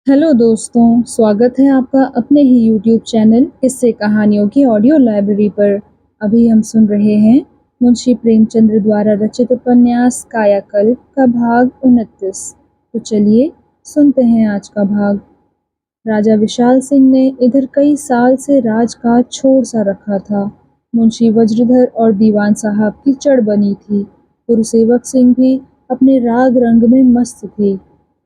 Hello दोस्तों, स्वागत है आपका अपने ही यूट्यूब चैनल किस्से कहानियों की ऑडियो लाइब्रेरी पर। अभी हम सुन रहे हैं मुंशी प्रेमचंद्र द्वारा रचित उपन्यास कायाकल्प का भाग 29। तो चलिए सुनते हैं आज का भाग। राजा विशाल सिंह ने इधर कई साल से राजकाज छोड़ सा रखा था। मुंशी वज्रधर और दीवान साहब की चढ़ बनी थी। गुरुसेवक सिंह भी अपने राग रंग में मस्त थे।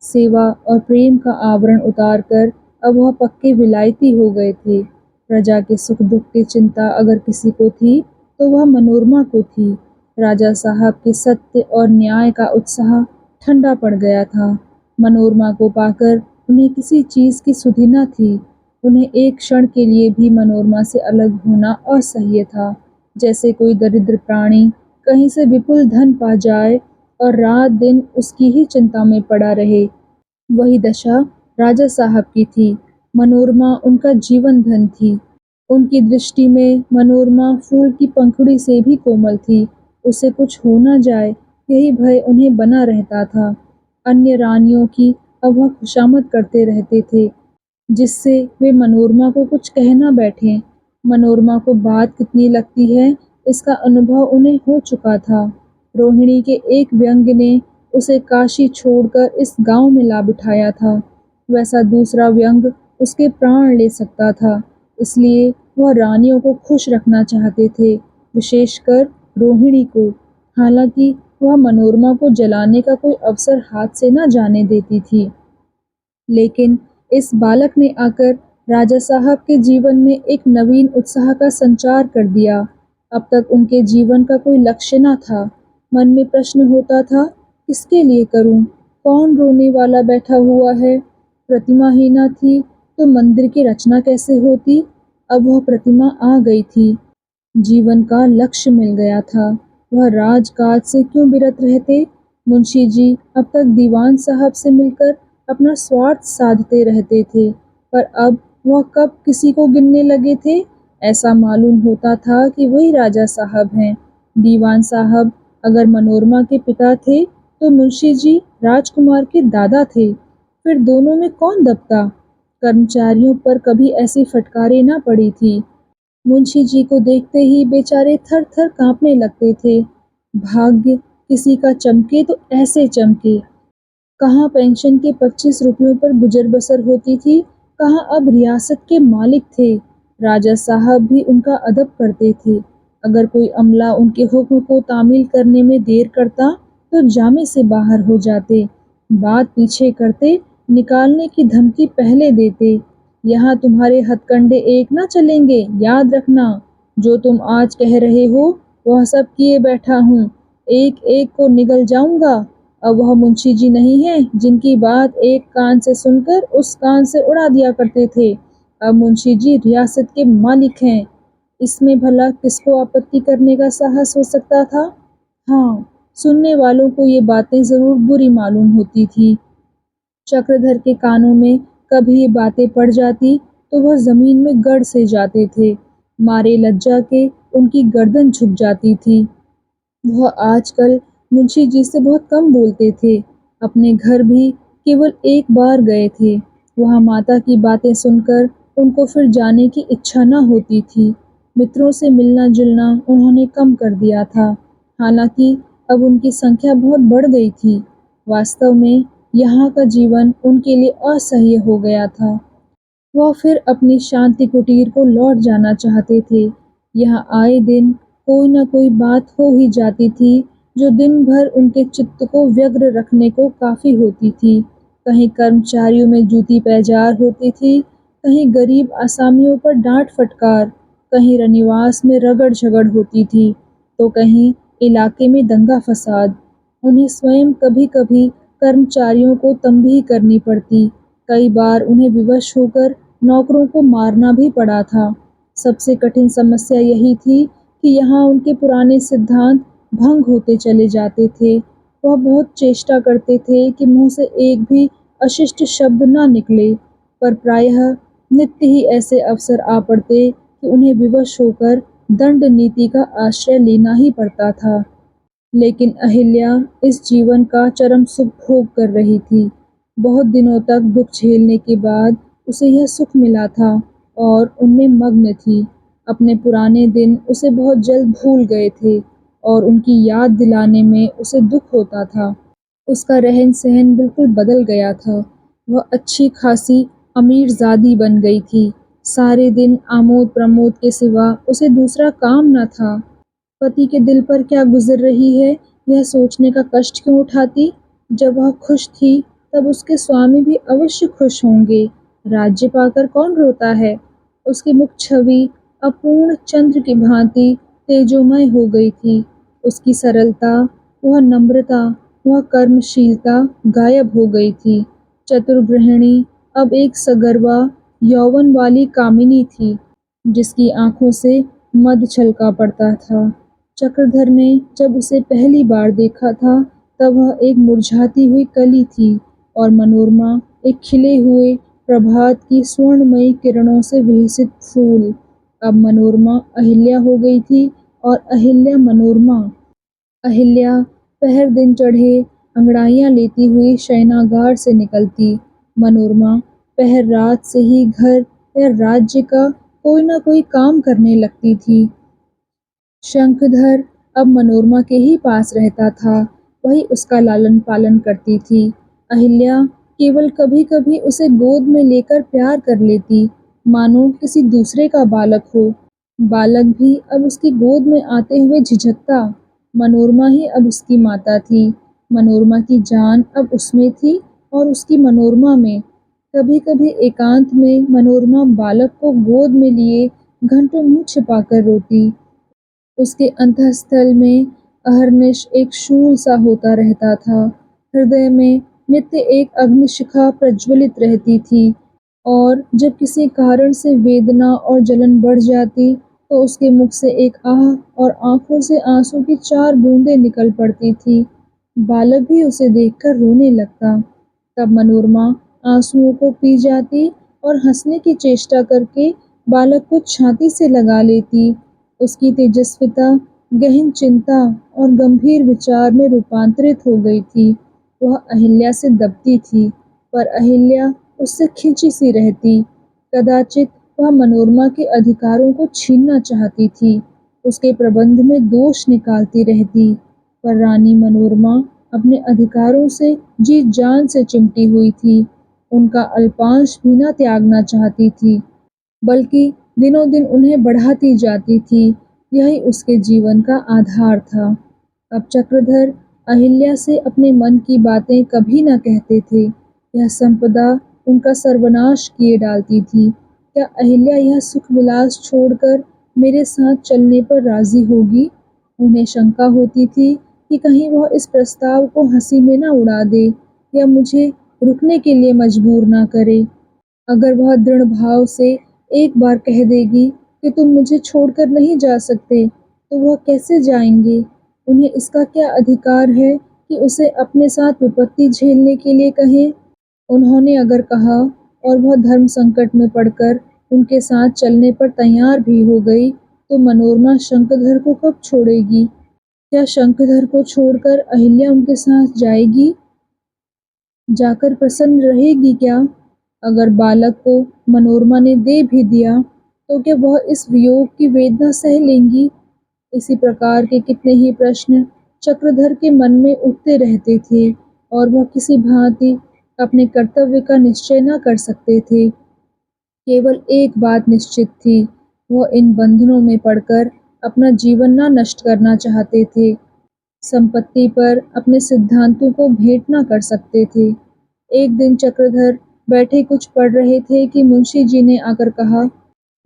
सेवा और प्रेम का आवरण उतारकर अब वह पक्के विलायती हो गए थे। प्रजा के सुख दुख की चिंता अगर किसी को थी तो वह मनोरमा को थी। राजा साहब के सत्य और न्याय का उत्साह ठंडा पड़ गया था। मनोरमा को पाकर उन्हें किसी चीज की सुधि न थी। उन्हें एक क्षण के लिए भी मनोरमा से अलग होना असह्य था। जैसे कोई दरिद्र प्राणी कहीं से विपुल धन पा जाए और रात दिन उसकी ही चिंता में पड़ा रहे, वही दशा राजा साहब की थी। मनोरमा उनका जीवन धन थी। उनकी दृष्टि में मनोरमा फूल की पंखुड़ी से भी कोमल थी। उसे कुछ हो न जाए, यही भय उन्हें बना रहता था। अन्य रानियों की अब वह खुशामद करते रहते थे, जिससे वे मनोरमा को कुछ कह न बैठें। मनोरमा को बात कितनी लगती है, इसका अनुभव उन्हें हो चुका था। रोहिणी के एक व्यंग ने उसे काशी छोड़कर इस गांव में ला बिठाया था। वैसा दूसरा व्यंग उसके प्राण ले सकता था। इसलिए वह रानियों को खुश रखना चाहते थे, विशेषकर रोहिणी को। हालांकि वह मनोरमा को जलाने का कोई अवसर हाथ से न जाने देती थी। लेकिन इस बालक ने आकर राजा साहब के जीवन में एक नवीन उत्साह का संचार कर दिया। अब तक उनके जीवन का कोई लक्ष्य न था। मन में प्रश्न होता था, किसके लिए करूं? कौन रोने वाला बैठा हुआ है? प्रतिमा ही न थी तो मंदिर की रचना कैसे होती? अब वह प्रतिमा आ गई थी। जीवन का लक्ष्य मिल गया था। वह राजकाज से क्यों विरत रहते? मुंशी जी अब तक दीवान साहब से मिलकर अपना स्वार्थ साधते रहते थे, पर अब वह कब किसी को गिनने लगे थे? ऐसा मालूम होता था कि वही राजा साहब हैं। दीवान साहब अगर मनोरमा के पिता थे तो मुंशी जी राजकुमार के दादा थे। फिर दोनों में कौन दबता? कर्मचारियों पर कभी ऐसी फटकारें न पड़ी थी। मुंशी जी को देखते ही बेचारे थर थर कांपने लगते थे। भाग्य किसी का चमके तो ऐसे चमके। कहाँ पेंशन के 25 रुपयों पर गुजर बसर होती थी, कहाँ अब रियासत के मालिक थे। राजा साहब भी उनका अदब करते थे। अगर कोई अमला उनके हुक्म को तामील करने में देर करता तो जामे से बाहर हो जाते। बात पीछे करते, निकालने की धमकी पहले देते। यहाँ तुम्हारे हथकंडे एक ना चलेंगे, याद रखना। जो तुम आज कह रहे हो वह सब किए बैठा हूँ। एक एक को निगल जाऊंगा। अब वह मुंशी जी नहीं है जिनकी बात एक कान से सुनकर उस कान से उड़ा दिया करते थे। अब मुंशी जी रियासत के मालिक हैं। इसमें भला किसको आपत्ति करने का साहस हो सकता था? हाँ, सुनने वालों को ये बातें जरूर बुरी मालूम होती थी। चक्रधर के कानों में कभी ये बातें पड़ जाती तो वह जमीन में गड़ से जाते थे। मारे लज्जा के उनकी गर्दन झुक जाती थी। वह आजकल मुंशी जी से बहुत कम बोलते थे। अपने घर भी केवल एक बार गए थे। वहाँ माता की बातें सुनकर उनको फिर जाने की इच्छा न होती थी। मित्रों से मिलना जुलना उन्होंने कम कर दिया था। हालांकि अब उनकी संख्या बहुत बढ़ गई थी। वास्तव में यहाँ का जीवन उनके लिए असह्य हो गया था। वह फिर अपनी शांति कुटीर को लौट जाना चाहते थे। यहाँ आए दिन कोई न कोई बात हो ही जाती थी जो दिन भर उनके चित्त को व्यग्र रखने को काफी होती थी। कहीं कर्मचारियों में जूती पैजार होती थी, कहीं गरीब आसामियों पर डांट फटकार, कहीं रनिवास में रगड़ झगड़ होती थी, तो कहीं इलाके में दंगा फसाद। उन्हें स्वयं कभी कभी कर्मचारियों को तंबीह करनी पड़ती। कई बार उन्हें विवश होकर नौकरों को मारना भी पड़ा था। सबसे कठिन समस्या यही थी कि यहाँ उनके पुराने सिद्धांत भंग होते चले जाते थे। वह बहुत चेष्टा करते थे कि मुंह से एक भी अशिष्ट शब्द न निकले, पर प्रायः नित्य ही ऐसे अवसर आ पड़ते कि उन्हें विवश होकर दंड नीति का आश्रय लेना ही पड़ता था। लेकिन अहिल्या इस जीवन का चरम सुख भोग कर रही थी। बहुत दिनों तक दुख झेलने के बाद उसे यह सुख मिला था और उनमें मग्न थी। अपने पुराने दिन उसे बहुत जल्द भूल गए थे और उनकी याद दिलाने में उसे दुख होता था। उसका रहन-सहन बिल्कुल बदल गया था। वह अच्छी-खासी अमीरज़ादी बन गई थी। सारे दिन आमोद-प्रमोद के सिवा उसे दूसरा काम न था। पति के दिल पर क्या गुज़र रही है, यह सोचने का कष्ट क्यों उठाती? जब वह खुश थी, तब उसके स्वामी भी अवश्य खुश होंगे। राज्य पाकर कौन रोता है? उसकी मुख छवि अपूर्ण चंद्र की भांति तेजोमय हो गई थी। उसकी सरलता, वह नम्रता, वह कर्मशीलता गायब हो गई थी। चतुर गृहिणी अब एक सगर्वा यौवन वाली कामिनी थी, जिसकी आँखों से मद छलका पड़ता था। चक्रधर ने जब उसे पहली बार देखा था, तब वह एक मुरझाती हुई कली थी और मनोरमा एक खिले हुए प्रभात की स्वर्णमयी किरणों से विलसित फूल। अब मनोरमा अहिल्या हो गई थी और अहिल्या मनोरमा। अहिल्या पहर दिन चढ़े अंगड़ाइयाँ लेती हुई शयनागार से निकलती। मनोरमा पहर रात से ही घर या राज्य का कोई न कोई काम करने लगती थी। शंखधर अब मनोरमा के ही पास रहता था, वही उसका लालन-पालन करती थी। अहिल्या केवल कभी-कभी उसे गोद में लेकर प्यार कर लेती, मानो किसी दूसरे का बालक हो। बालक भी अब उसकी गोद में आते हुए झिझकता। मनोरमा ही अब उसकी माता थी। मनोरमा की जान अब उसमें थी और उसकी मनोरमा में। कभी-कभी एकांत में मनोरमा बालक को गोद में लिए घंटों मुँह छिपाकर रोती। उसके अंतःस्थल में अहर्निश एक शूल सा होता रहता था। हृदय में नित्य एक अग्निशिखा प्रज्वलित रहती थी और जब किसी कारण से वेदना और जलन बढ़ जाती, तो उसके मुख से एक आह और आँखों से आँसू की 4 बूंदें निकल पड़ती थी। बालक भी उसे देखकर रोने लगता। तब मनोरमा आँसुओं को पी जाती और हँसने की चेष्टा करके बालक को छाती से लगा लेती। उसकी तेजस्विता गहन चिंता और गंभीर विचार में रूपांतरित हो गई थी। वह अहिल्या से दबती थी, पर अहिल्या उससे खिंची सी रहती। कदाचित वह मनोरमा के अधिकारों को छीनना चाहती थी, उसके प्रबंध में दोष निकालती रहती, पर रानी मनोरमा अपने अधिकारों से जी जान से चिमटी हुई थी। उनका अल्पांश भी न त्यागना चाहती थी, बल्कि दिनों दिन उन्हें बढ़ाती जाती थी। यही उसके जीवन का आधार था। अब चक्रधर अहिल्या से अपने मन की बातें कभी न कहते थे। यह संपदा उनका सर्वनाश किए डालती थी। क्या अहिल्या यह सुख विलास छोड़कर मेरे साथ चलने पर राजी होगी? उन्हें शंका होती थी कि कहीं वह इस प्रस्ताव को हंसी में न उड़ा दे या मुझे रुकने के लिए मजबूर न करे। अगर वह दृढ़ भाव से एक बार कह देगी कि तुम मुझे छोड़कर नहीं जा सकते, तो वह कैसे जाएंगे? उन्हें इसका क्या अधिकार है कि उसे अपने साथ विपत्ति झेलने के लिए कहें? उन्होंने अगर कहा और वह धर्म संकट में पड़कर उनके साथ चलने पर तैयार भी हो गई, तो मनोरमा शंखधर को कब छोड़ेगी? क्या शंखधर को छोड़कर अहिल्या उनके साथ जाएगी? जाकर प्रसन्न रहेगी क्या? अगर बालक को मनोरमा ने दे भी दिया, तो क्या वह इस वियोग की वेदना सह लेंगी? इसी प्रकार के कितने ही प्रश्न चक्रधर के मन में उठते रहते थे और वह किसी भांति अपने कर्तव्य का निश्चय न कर सकते थे। केवल एक बात निश्चित थी, वह इन बंधनों में पड़कर अपना जीवन न नष्ट करना चाहते थे। संपत्ति पर अपने सिद्धांतों को भेंट न कर सकते थे। एक दिन चक्रधर बैठे कुछ पढ़ रहे थे कि मुंशी जी ने आकर कहा,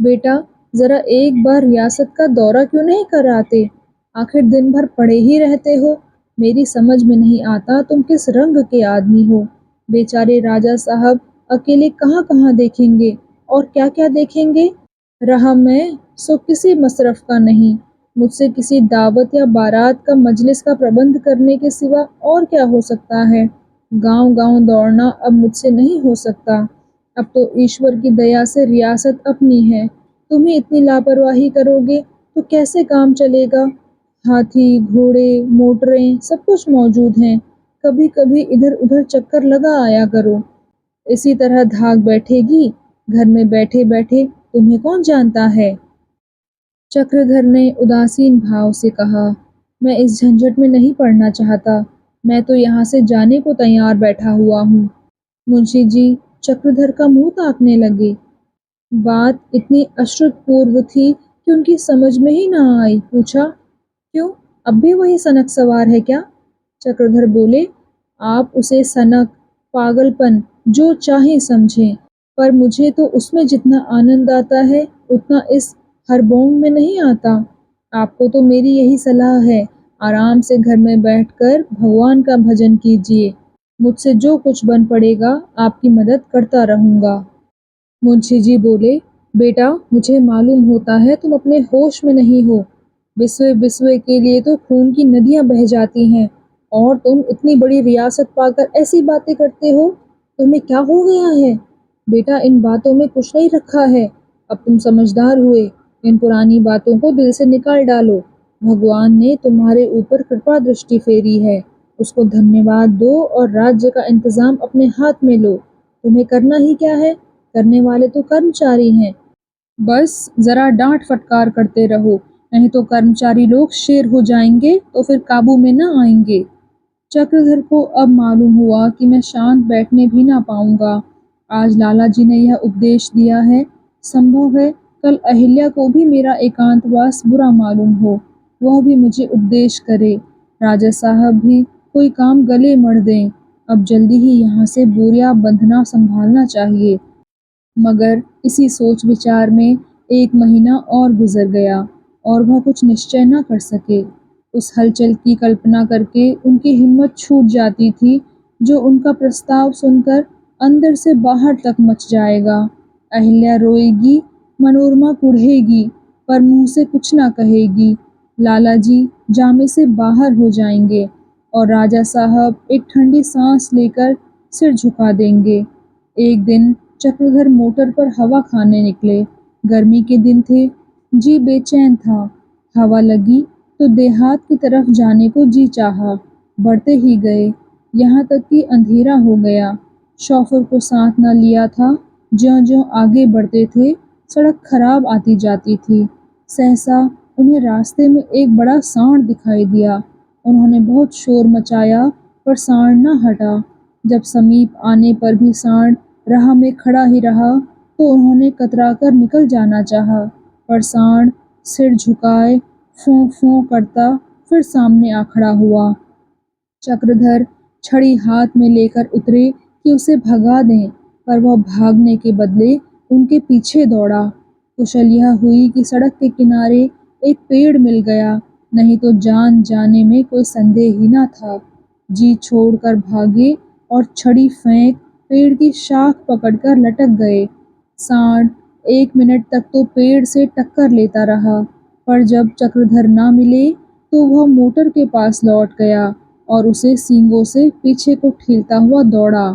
बेटा जरा एक बार रियासत का दौरा क्यों नहीं कर आते? आखिर दिन भर पड़े ही रहते हो। मेरी समझ में नहीं आता तुम किस रंग के आदमी हो। बेचारे राजा साहब अकेले कहाँ-कहाँ देखेंगे और क्या-क्या देखेंगे। रहा मैं सो किसी मसरफ का नहीं। मुझसे किसी दावत या बारात का मजलिस का प्रबंध करने के सिवा और क्या हो सकता है। गांव-गांव दौड़ना अब मुझसे नहीं हो सकता। अब तो ईश्वर की दया से रियासत अपनी है। तुम ही इतनी लापरवाही करोगे तो कैसे काम चलेगा? हाथी, घोड़े, मोटरें सब कुछ मौजूद हैं। कभी कभी इधर उधर चक्कर लगा आया करो। इसी तरह धाक बैठेगी घर में बैठे बैठे, तुम्हें कौन जानता है। चक्रधर ने उदासीन भाव से कहा, मैं इस झंझट में नहीं पड़ना चाहता, मैं तो यहाँ से जाने को तैयार बैठा हुआ हूँ। मुंशी जी चक्रधर का मुंह ताकने लगे। बात इतनी अश्रुतपूर्व थी कि उनकी समझ में ही ना आई। पूछा, क्यों, अब भी वही सनक सवार है क्या? चक्रधर बोले, आप उसे सनक, पागलपन जो चाहे समझें, पर मुझे तो उसमें जितना आनंद आता है उतना इस हरबोंग में नहीं आता। आपको तो मेरी यही सलाह है, आराम से घर में बैठकर भगवान का भजन कीजिए। मुझसे जो कुछ बन पड़ेगा आपकी मदद करता रहूँगा। मुंशी जी बोले, बेटा मुझे मालूम होता है तुम अपने होश में नहीं हो। बिस्वे बिस्वे के लिए तो खून की नदियां बह जाती हैं और तुम इतनी बड़ी रियासत पाकर ऐसी बातें करते हो। तुम्हें क्या हो गया है? बेटा इन बातों में कुछ नहीं रखा है। अब तुम समझदार हुए, इन पुरानी बातों को दिल से निकाल डालो। भगवान ने तुम्हारे ऊपर कृपा दृष्टि फेरी है, उसको धन्यवाद दो और राज्य का इंतजाम अपने हाथ में लो। तुम्हें करना ही क्या है, करने वाले तो कर्मचारी हैं। बस जरा डांट फटकार करते रहो, नहीं तो कर्मचारी लोग शेर हो जाएंगे तो फिर काबू में न आएंगे। चक्रधर को अब मालूम हुआ कि मैं शांत बैठने भी ना पाऊंगा। आज लाला जी ने यह उपदेश दिया है, संभव है कल अहिल्या को भी मेरा एकांतवास बुरा मालूम हो, वह भी मुझे उपदेश करे। राजा साहब भी कोई काम गले मढ़ दें। अब जल्दी ही यहाँ से बोरिया बंधना संभालना चाहिए। मगर इसी सोच विचार में एक महीना और गुजर गया और वह कुछ निश्चय न कर सके। उस हलचल की कल्पना करके उनकी हिम्मत छूट जाती थी जो उनका प्रस्ताव सुनकर अंदर से बाहर तक मच जाएगा। अहिल्या रोएगी, मनोरमा कुढ़ेगी, पर मुंह से कुछ ना कहेगी। लाला जी जामे से बाहर हो जाएंगे और राजा साहब एक ठंडी सांस लेकर सिर झुका देंगे। एक दिन चक्रधर मोटर पर हवा खाने निकले। गर्मी के दिन थे, जी बेचैन था। हवा लगी तो देहात की तरफ जाने को जी चाहा। बढ़ते ही गए, यहाँ तक कि अंधेरा हो गया। शौफर को साथ न लिया था। ज्यों-ज्यों आगे बढ़ते थे, सड़क खराब आती जाती थी। सहसा उन्हें रास्ते में एक बड़ा सांड दिखाई दिया। उन्होंने बहुत शोर मचाया, पर सांड न हटा। जब समीप आने पर भी सांड राह में खड़ा ही रहा तो उन्होंने कतराकर निकल जाना चाहा, पर सांड सिर झुकाए फों फों करता फिर सामने आ खड़ा हुआ। चक्रधर छड़ी हाथ में लेकर उतरे कि उसे भगा दें, पर वह भागने के बदले उनके पीछे दौड़ा। कुशल यह हुई कि सड़क के किनारे एक पेड़ मिल गया, नहीं तो जान जाने में कोई संदेह ही न था। जी छोड़कर भागे और छड़ी फेंक पेड़ की शाख पकड़कर लटक गए। सांड 1 मिनट तक तो पेड़ से टक्कर लेता रहा, पर जब चक्रधर ना मिले तो वह मोटर के पास लौट गया और उसे सींगों से पीछे को ठेलता हुआ दौड़ा।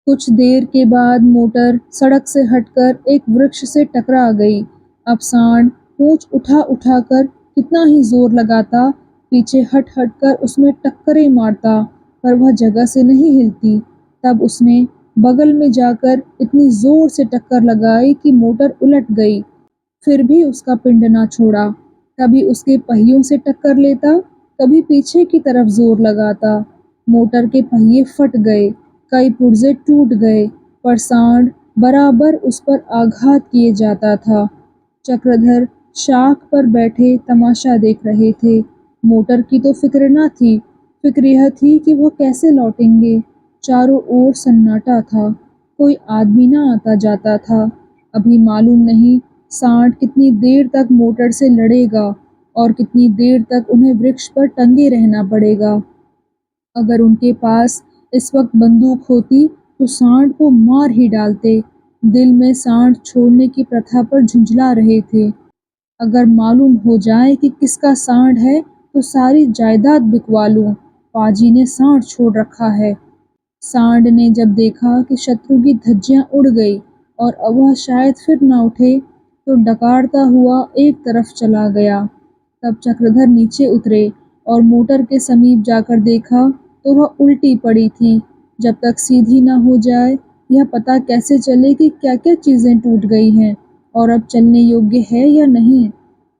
कुछ देर के बाद मोटर सड़क से हटकर एक वृक्ष से टकरा गई। अब सांड पूंछ उठा उठाकर कितना ही जोर लगाता, पीछे हट हट कर उसमें टक्करें मारता, पर वह जगह से नहीं हिलती। तब उसने बगल में जाकर इतनी जोर से टक्कर लगाई कि मोटर उलट गई। फिर भी उसका पिंड ना छोड़ा। कभी उसके पहियों से टक्कर लेता, कभी पीछे की तरफ जोर लगाता। मोटर के पहिए फट गए, कई पुर्जे टूट गए, पर सांड बराबर उस पर आघात किए जाता था। चक्रधर शाख पर बैठे तमाशा देख रहे थे। मोटर की तो फिक्र न थी, फिक्र यह थी कि वह कैसे लौटेंगे। चारों ओर सन्नाटा था, कोई आदमी न आता जाता था। अभी मालूम नहीं सांड कितनी देर तक मोटर से लड़ेगा और कितनी देर तक उन्हें वृक्ष पर टंगे रहना पड़ेगा। अगर उनके पास इस वक्त बंदूक होती तो सांड को मार ही डालते। दिल में सांड छोड़ने की प्रथा पर झुंझला रहे थे। अगर मालूम हो जाए कि किसका सांड है तो सारी जायदाद बिकवा लूं, पाजी ने सांड छोड़ रखा है। सांड ने जब देखा कि शत्रु की धज्जियां उड़ गई और अब वह शायद फिर न उठे, तो डकारता हुआ एक तरफ चला गया। तब चक्रधर नीचे उतरे और मोटर के समीप जाकर देखा तो वह उल्टी पड़ी थी। जब तक सीधी ना हो जाए, यह पता कैसे चले कि क्या-क्या चीज़ें टूट गई हैं और अब चलने योग्य है या नहीं।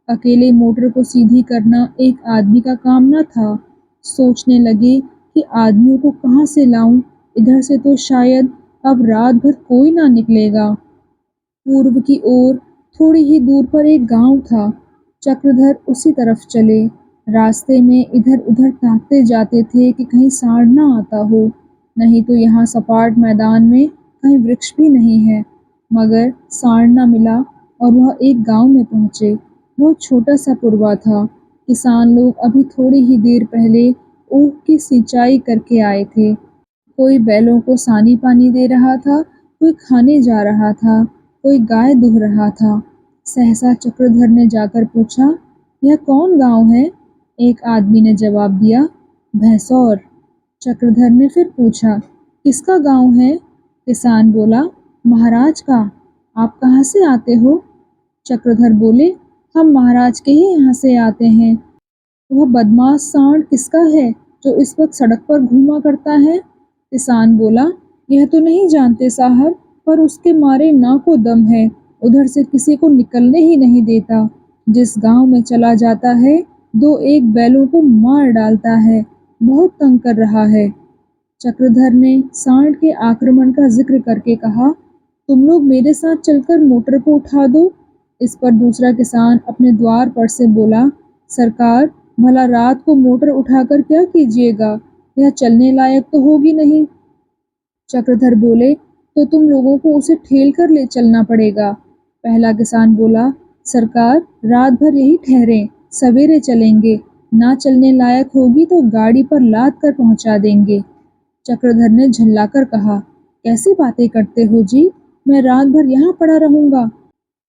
अकेले मोटर को सीधी करना एक आदमी का काम न था। सोचने लगे कि आदमियों को कहाँ से लाऊं, इधर से तो शायद अब रात भर कोई ना निकलेगा। पूर्व की ओर थोड़ी ही दूर पर एक गांव था। चक्रधर उसी तरफ चले। रास्ते में इधर-उधर ताकते जाते थे कि कहीं सांड ना आता हो, नहीं तो यहाँ सपाट मैदान में कहीं वृक्ष भी नहीं है। मगर सांड ना मिला और वह एक गांव में पहुँचे। बहुत छोटा सा कुरवा था। किसान लोग अभी थोड़ी ही देर पहले ऊख की सिंचाई करके आए थे। कोई बैलों को सानी पानी दे रहा था, कोई खाने जा रहा था, कोई गाय दूह रहा था। सहसा चक्रधर ने जाकर पूछा, यह कौन गांव है? एक आदमी ने जवाब दिया, भैंसौर। चक्रधर ने फिर पूछा, किसका गांव है? किसान बोला, महाराज का। आप कहाँ से आते हो? चक्रधर बोले, हम महाराज के ही यहाँ से आते हैं। वह बदमाश सांड किसका है जो इस वक्त सड़क पर घूमा करता है? किसान बोला, यह तो नहीं जानते साहब, पर उसके मारे ना को दम है, उधर से किसी को निकलने ही नहीं देता। जिस गांव में चला जाता है, दो एक बैलों को मार डालता है, बहुत तंग कर रहा है। चक्रधर ने सांड के आक्रमण का जिक्र करके कहा, तुम लोग मेरे साथ चलकर मोटर को उठा दो। इस पर दूसरा किसान अपने द्वार पर से बोला, सरकार, भला रात को मोटर उठाकर क्या कीजिएगा, यह चलने लायक तो होगी नहीं। चक्रधर बोले, तो तुम लोगों को उसे ठेल कर ले चलना पड़ेगा। पहला किसान बोला, सरकार, रात भर यही ठहरें, सवेरे चलेंगे, ना चलने लायक होगी तो गाड़ी पर लाद कर पहुंचा देंगे। चक्रधर ने झल्लाकर कहा, कैसी बातें करते हो जी, मैं रात भर यहाँ पड़ा रहूंगा।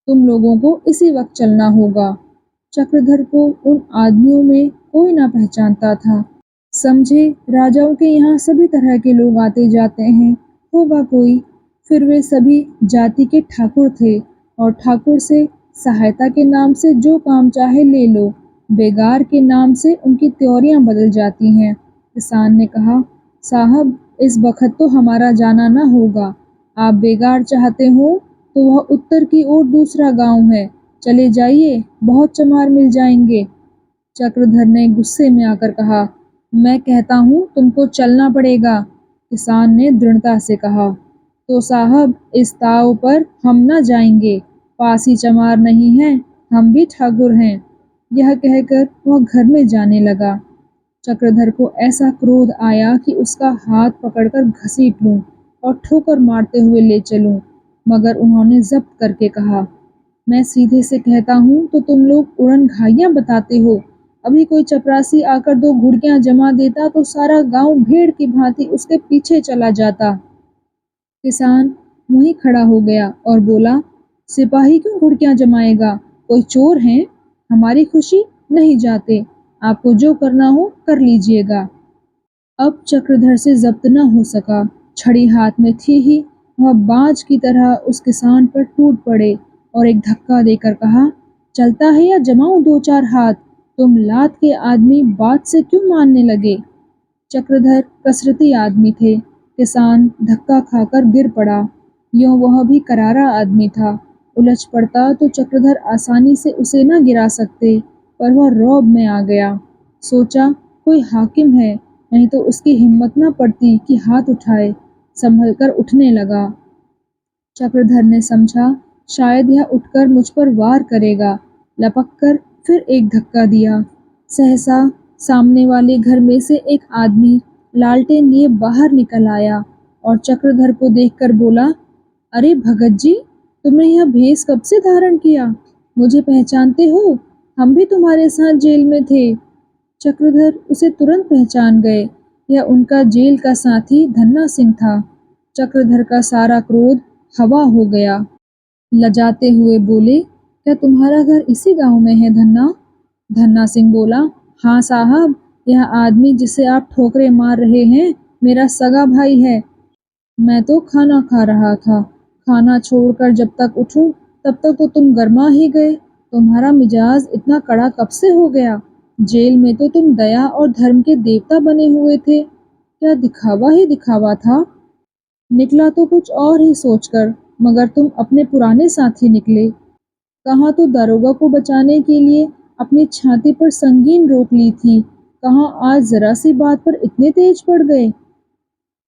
तुम लोगों को इसी वक्त चलना होगा। चक्रधर को उन आदमियों में कोई ना पहचानता था। समझे, राजाओं के यहाँ सभी तरह के लोग आते जाते हैं, होगा कोई। फिर वे सभी जाति के ठाकुर थे और ठाकुर से सहायता के नाम से जो काम चाहे ले लो, बेगार के नाम से उनकी त्योरियां बदल जाती हैं। किसान ने कहा, साहब, इस बखत तो हमारा जाना ना होगा। आप बेगार चाहते हो तो वह उत्तर की ओर दूसरा गांव है, चले जाइए, बहुत चमार मिल जाएंगे। चक्रधर ने गुस्से में आकर कहा, मैं कहता हूँ तुमको चलना पड़ेगा। किसान ने दृढ़ता से कहा, तो साहब, इस ताव पर हम न जाएंगे, पास ही चमार नहीं है, हम भी ठाकुर हैं। यह कहकर वह घर में जाने लगा। चक्रधर को ऐसा क्रोध आया कि उसका हाथ पकड़कर घसीट लूं और ठोकर मारते हुए ले चलूं, मगर उन्होंने जब्त करके कहा, मैं सीधे से कहता हूँ तो तुम लोग उड़न घाइयाँ बताते हो। अभी कोई चपरासी आकर दो घुड़कियाँ जमा देता तो सारा गांव भेड़ की भांति उसके पीछे चला जाता। किसान वहीं खड़ा हो गया और बोला, सिपाही क्यों घुड़कियाँ जमाएगा, कोई चोर हैं? हमारी खुशी नहीं जाते, आपको जो करना हो कर लीजिएगा। अब चक्रधर से जब्त न हो सका। छड़ी हाथ में थी ही, वह बाज की तरह उस किसान पर टूट पड़े और एक धक्का देकर कहा, चलता है या जमाऊं दो चार हाथ, तुम लात के आदमी बात से क्यों मानने लगे? चक्रधर कसरती आदमी थे। किसान धक्का खाकर गिर पड़ा। यों वह भी करारा आदमी था। उलझ पड़ता तो चक्रधर आसानी से उसे न गिरा सकते, पर वह रौब में आ गया। सोचा, कोई हाकिम है, नहीं तो उसकी हिम्मत न पड़ती कि हाथ उठाए। संभल कर उठने लगा। चक्रधर ने समझा, शायद यह उठकर मुझ पर वार करेगा। लपक कर फिर एक धक्का दिया। सहसा सामने वाले घर में से एक आदमी लालटेन लिए बाहर निकल आया और चक्रधर को देखकर बोला, अरे भगत जी, तुमने यह भेष कब से धारण किया? मुझे पहचानते हो? हम भी तुम्हारे साथ जेल में थे। चक्रधर उसे तुरंत पहचान गए। यह उनका जेल का साथी धन्ना सिंह था। चक्रधर का सारा क्रोध हवा हो गया। लजाते हुए बोले, क्या तुम्हारा घर इसी गांव में है धन्ना? धन्ना सिंह बोला, हाँ साहब, यह आदमी जिसे आप ठोकरे मार रहे हैं मेरा सगा भाई है। मैं तो खाना खा रहा था। खाना छोड़कर जब तक उठूं तब तक तो तुम गरमा ही गए। तुम्हारा मिजाज इतना कड़ा कब से हो गया? जेल में तो तुम दया और धर्म के देवता बने हुए थे। क्या दिखावा ही दिखावा था। निकला तो कुछ और ही सोचकर, मगर तुम अपने पुराने साथी निकले। कहाँ तो दारोगा को बचाने के लिए अपनी छाती पर संगीन रोक ली थी, कहाँ आज जरा सी बात पर इतने तेज पड़ गए।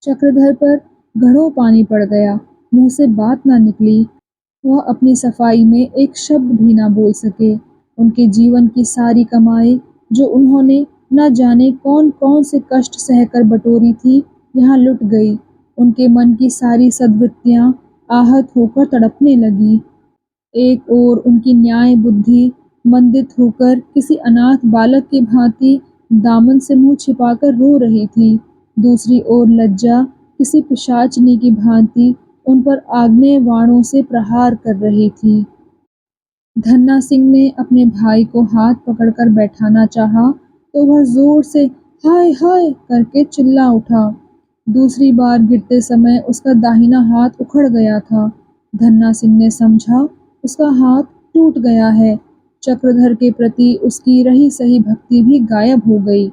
चक्रधर पर घड़ों पानी पड़ गया, मुंह से बात ना निकली। वह अपनी सफाई में एक शब्द भी ना बोल सके। उनके जीवन की सारी कमाई, जो उन्होंने न जाने कौन कौन से कष्ट सहकर बटोरी थी, यहाँ लुट गई। उनके मन की सारी सद्वृत्तियां आहत होकर तड़पने लगी। एक ओर उनकी न्याय बुद्धि मंदित होकर किसी अनाथ बालक की भांति दामन से मुंह छिपाकर रो रही थी, दूसरी ओर लज्जा किसी पिशाचनी की भांति उन पर आग्नेय बाणों से प्रहार कर रही थी। धन्ना सिंह ने अपने भाई को हाथ पकड़कर बैठाना चाहा, तो वह जोर से हाय हाय करके चिल्ला उठा। दूसरी बार गिरते समय उसका दाहिना हाथ उखड़ गया था। धन्ना सिंह ने समझा उसका हाथ टूट गया है। चक्रधर के प्रति उसकी रही सही भक्ति भी गायब हो गई।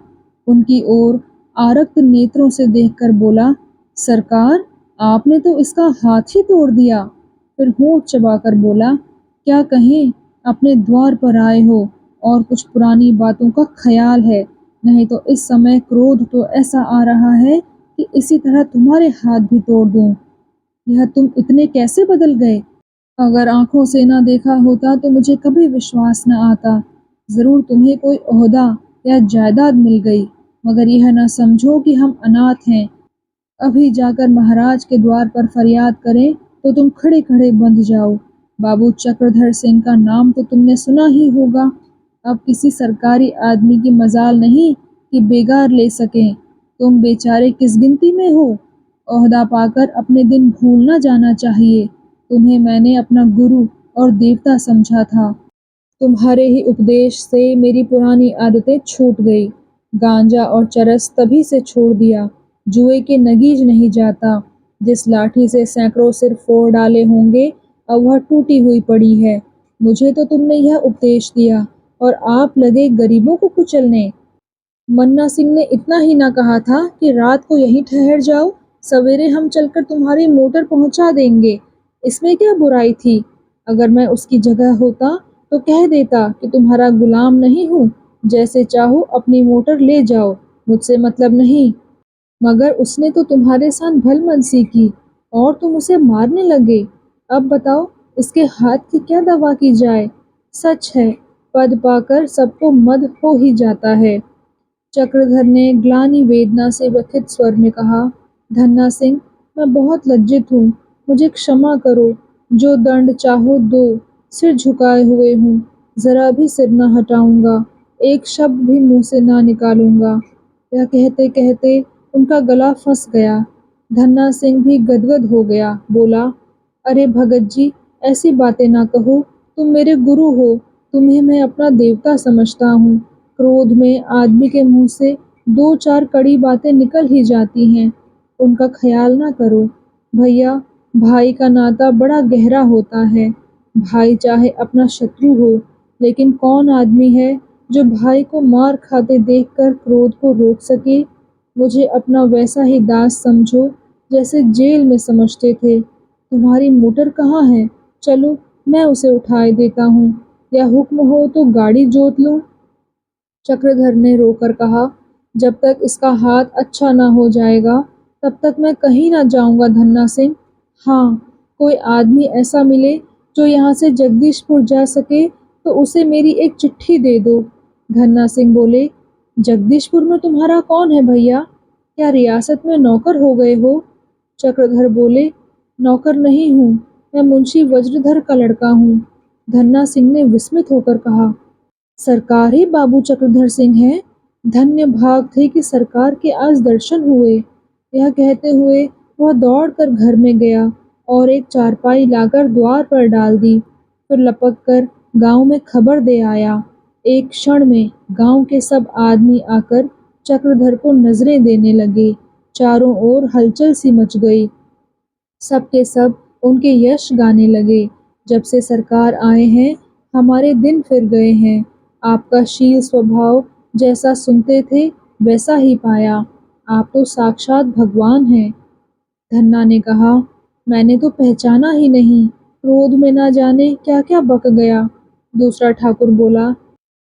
उनकी ओर आरक्त नेत्रों से देखकर बोला, सरकार, आपने तो इसका हाथ ही तोड़ दिया। फिर होंठ चबाकर बोला, क्या कहें, अपने द्वार पर आए हो और कुछ पुरानी बातों का ख्याल है, नहीं तो इस समय क्रोध तो ऐसा आ रहा है कि इसी तरह तुम्हारे हाथ भी तोड़ दूं। यह तुम इतने कैसे बदल गए? अगर आंखों से ना देखा होता तो मुझे कभी विश्वास न आता। जरूर तुम्हें कोई ओहदा या जायदाद मिल गई, मगर यह न समझो कि हम अनाथ हैं। अभी जाकर महाराज के द्वार पर फरियाद करें तो तुम खड़े खड़े बंध जाओ। बाबू चक्रधर सिंह का नाम तो तुमने सुना ही होगा। अब किसी सरकारी आदमी की मजाल नहीं कि बेगार ले सकें। तुम बेचारे किस गिनती में हो? ओहदा पाकर अपने दिन भूल न जाना चाहिए। तुम्हें मैंने अपना गुरु और देवता समझा था। तुम्हारे ही उपदेश से मेरी पुरानी आदतें छूट गई। गांजा और चरस तभी से छोड़ दिया। जुए के नगीज नहीं जाता। जिस लाठी से सैकड़ों सिर फोड़ डाले होंगे, अब वह टूटी हुई पड़ी है। मुझे तो तुमने यह उपदेश दिया और आप लगे गरीबों को कुचलने। मन्ना सिंह ने इतना ही ना कहा था कि रात को यहीं ठहर जाओ, सवेरे हम चलकर तुम्हारी मोटर पहुंचा देंगे। इसमें क्या बुराई थी? अगर मैं उसकी जगह होता तो कह देता कि तुम्हारा गुलाम नहीं हूँ, जैसे चाहो अपनी मोटर ले जाओ, मुझसे मतलब नहीं। मगर उसने तो तुम्हारे साथ भलमनसी की और तुम उसे मारने लगे। अब बताओ, इसके हाथ की क्या दवा की जाए? सच है, पद पाकर सबको मद हो ही जाता है। चक्रधर ने ग्लानि वेदना से व्यथित स्वर में कहा, धन्ना सिंह, मैं बहुत लज्जित हूँ, मुझे क्षमा करो। जो दंड चाहो दो, सिर झुकाए हुए हूँ, जरा भी सिर न हटाऊंगा, एक शब्द भी मुंह से ना निकालूंगा। यह कहते कहते उनका गला फंस गया। धन्ना सिंह भी गदगद हो गया, बोला, अरे भगत जी, ऐसी बातें ना कहो, तुम मेरे गुरु हो, तुम्हें मैं अपना देवता समझता हूँ। क्रोध में आदमी के मुंह से दो चार कड़ी बातें निकल ही जाती हैं, उनका ख्याल ना करो। भैया, भाई का नाता बड़ा गहरा होता है। भाई चाहे अपना शत्रु हो, लेकिन कौन आदमी है जो भाई को मार खाते देखकर क्रोध को रोक सके? मुझे अपना वैसा ही दास समझो जैसे जेल में समझते थे। तुम्हारी मोटर कहाँ है? चलो, मैं उसे उठाए देता हूँ, या हुक्म हो तो गाड़ी जोत लूं। चक्रधर ने रोकर कहा, जब तक इसका हाथ अच्छा ना हो जाएगा, तब तक मैं कहीं ना जाऊंगा धन्ना सिंह। हाँ, कोई आदमी ऐसा मिले जो यहाँ से जगदीशपुर जा सके तो उसे मेरी एक चिट्ठी दे दो। धन्ना सिंह बोले, जगदीशपुर में तुम्हारा कौन है भैया? क्या रियासत में नौकर हो गए हो? चक्रधर बोले, नौकर नहीं हूँ, मैं मुंशी वज्रधर का लड़का हूँ। धन्ना सिंह ने विस्मित होकर कहा, सरकार ही बाबू चक्रधर सिंह हैं। धन्य भाग थे कि सरकार के आज दर्शन हुए। यह कहते हुए वह दौड़कर घर में गया और एक चारपाई लाकर द्वार पर डाल दी। फिर लपक कर गांव में खबर दे आया। एक क्षण में गांव के सब आदमी आकर चक्रधर को नजरें देने लगे। चारों ओर हलचल सी मच गई। सब के सब उनके यश गाने लगे। जब से सरकार आए हैं, हमारे दिन फिर गए हैं। आपका शील स्वभाव जैसा सुनते थे वैसा ही पाया। आप तो साक्षात भगवान हैं। धन्ना ने कहा, मैंने तो पहचाना ही नहीं, क्रोध में ना जाने क्या क्या बक गया। दूसरा ठाकुर बोला,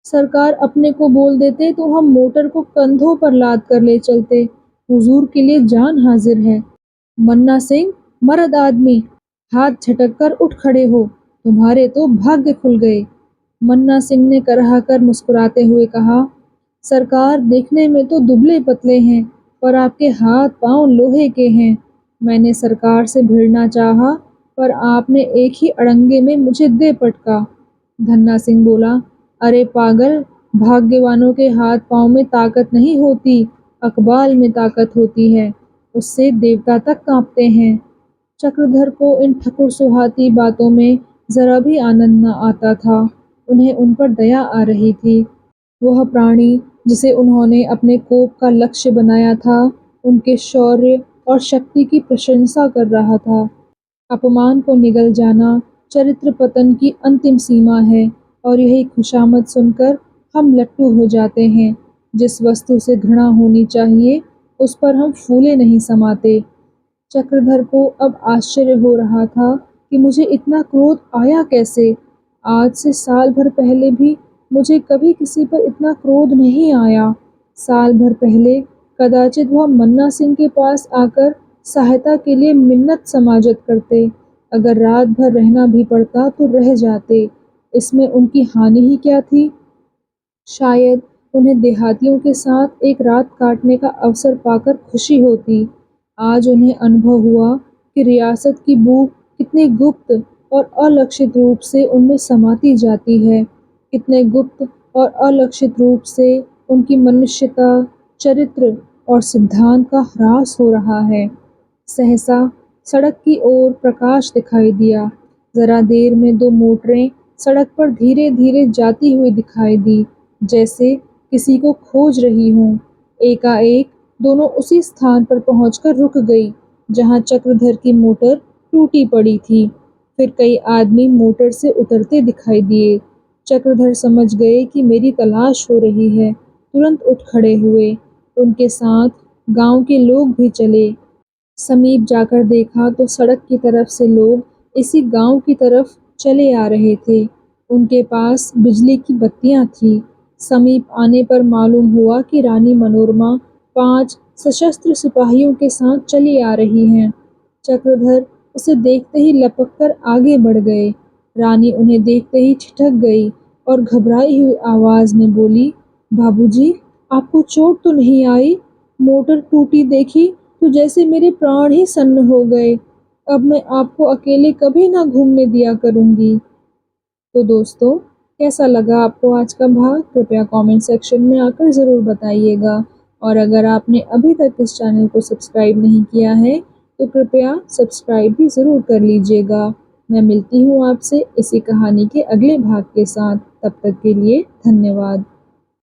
सरकार अपने को बोल देते तो हम मोटर को कंधों पर लाद कर ले चलते। हुजूर के लिए जान हाजिर है। मन्ना सिंह, मर्द आदमी, हाथ झटक कर उठ खड़े हो, तुम्हारे तो भाग्य खुल गए। मन्ना सिंह ने कराह कर मुस्कुराते हुए कहा, सरकार देखने में तो दुबले पतले हैं, पर आपके हाथ पांव लोहे के हैं। मैंने सरकार से भिड़ना चाहा, पर आपने एक ही अड़ंगे में मुझे दे पटका। धन्ना सिंह बोला, अरे पागल, भाग्यवानों के हाथ पांव में ताकत नहीं होती, अकबाल में ताकत होती है, उससे देवता तक कांपते हैं। चक्रधर को इन ठकुर सुहाती बातों में जरा भी आनंद न आता था। उन्हें उन पर दया आ रही थी। वह प्राणी जिसे उन्होंने अपने कोप का लक्ष्य बनाया था, उनके शौर्य और शक्ति की प्रशंसा कर रहा था। अपमान को निगल जाना चरित्र पतन की अंतिम सीमा है, और यही खुशामद सुनकर हम लट्टू हो जाते हैं। जिस वस्तु से घृणा होनी चाहिए, उस पर हम फूले नहीं समाते। चक्रधर को अब आश्चर्य हो रहा था कि मुझे इतना क्रोध आया कैसे। आज से साल भर पहले भी मुझे कभी किसी पर इतना क्रोध नहीं आया। साल भर पहले कदाचित वह मन्ना सिंह के पास आकर सहायता के लिए मिन्नत समाजत करते। अगर रात भर रहना भी पड़ता तो रह जाते, इसमें उनकी हानि ही क्या थी। शायद उन्हें देहातियों के साथ एक रात काटने का अवसर पाकर खुशी होती। आज उन्हें अनुभव हुआ कि रियासत की भूख कितनी गुप्त और अलक्षित रूप से उनमें समाती जाती है, कितने गुप्त और अलक्षित रूप से उनकी मनुष्यता, चरित्र और सिद्धांत का ह्रास हो रहा है। सहसा सड़क की ओर प्रकाश दिखाई दिया। जरा देर में दो मोटरें सड़क पर धीरे धीरे जाती हुई दिखाई दी, जैसे किसी को खोज रही हूँ। एकाएक दोनों उसी स्थान पर पहुंचकर रुक गई जहां चक्रधर की मोटर टूटी पड़ी थी। फिर कई आदमी मोटर से उतरते दिखाई दिए। चक्रधर समझ गए कि मेरी तलाश हो रही है। तुरंत उठ खड़े हुए। उनके साथ गांव के लोग भी चले। समीप जाकर देखा तो सड़क की तरफ से लोग इसी गांव की तरफ चले आ रहे थे। उनके पास बिजली की बत्तियां थीं। समीप आने पर मालूम हुआ कि रानी मनोरमा 5 सशस्त्र सिपाहियों के साथ चली आ रही हैं। चक्रधर उसे देखते ही लपक कर आगे बढ़ गए। रानी उन्हें देखते ही ठिठक गई और घबराई हुई आवाज में बोली, बाबूजी, आपको चोट तो नहीं आई? मोटर टूटी देखी तो जैसे मेरे प्राण ही सन्न हो गए। अब मैं आपको अकेले कभी ना घूमने दिया करूंगी। तो दोस्तों, कैसा लगा आपको आज का भाग? कृपया कमेंट सेक्शन में आकर ज़रूर बताइएगा। और अगर आपने अभी तक इस चैनल को सब्सक्राइब नहीं किया है, तो कृपया सब्सक्राइब भी ज़रूर कर लीजिएगा। मैं मिलती हूँ आपसे इसी कहानी के अगले भाग के साथ। तब तक के लिए धन्यवाद।